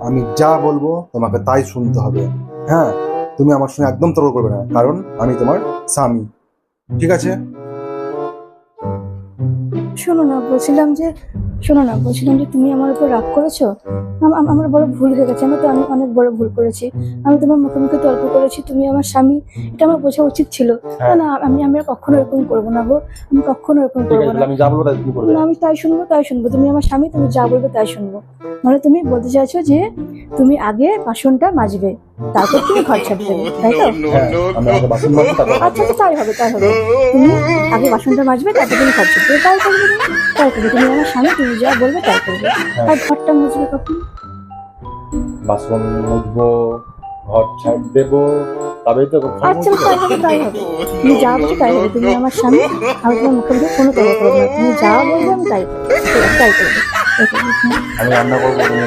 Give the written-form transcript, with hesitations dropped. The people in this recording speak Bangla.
আমি যা বলবো তোমাকে তাই শুনতে হবে। হ্যাঁ, তুমি আমার সঙ্গে একদম তর্ক করবে না, কারণ আমি তোমার স্বামী। ঠিক আছে? শোনো না, বলছিলাম যে তুমি আমার উপর রাগ করেছো। আমার বড় ভুল হয়ে গেছে, আমি অনেক বড় ভুল করেছি। আমি তোমার মুখে মুখে তর্ক করেছি, তুমি আমার স্বামী, এটা আমার বোঝা উচিত ছিল। না না, আমি আর কখনো এরকম করবো না গো, আমি কখনো এরকম ঠিক করবো আছে, না। আমি যা বলবো তাই তুমি করবে। না, আমি তাই শুনবো, তুমি আমার স্বামী, তুমি যা বলবে তাই শুনবো। মানে তুমি বলতে চাইছো যে তুমি আগে বাসনটা মাজবে, তারপর তুমি ঘর ছাড় দেবে, তাই তো? হ্যাঁ, আমি আগে বাসন মাজবো, তারপর ঘর আচ্ছা ছাড়বো। আচ্ছা, তাই হবে। তুমি আগে বাসনটা মাজবে, তারপর তুমি ঘর ছাড় দেবে, তাই করবে তুমি। তাই করবে, তুমি আমার স্বামী, তুমি যা বলবে তাই করবে। আর ঘরটা মুছবে কখন? বাসন মুছবো, ঘর ছাড় দেবো, তবেই তো ঘর আচ্ছা, মুছবো। তাই হবে। তুমি যা বলছো তাই হবে, তুমি আমার স্বামী, আমি তোমার মুখে মুখে কোনো তর্ক করবো না, তুমি যা বলবে আমি তাই করবো, তাই করবো। আমি রান্না করবো, তুমি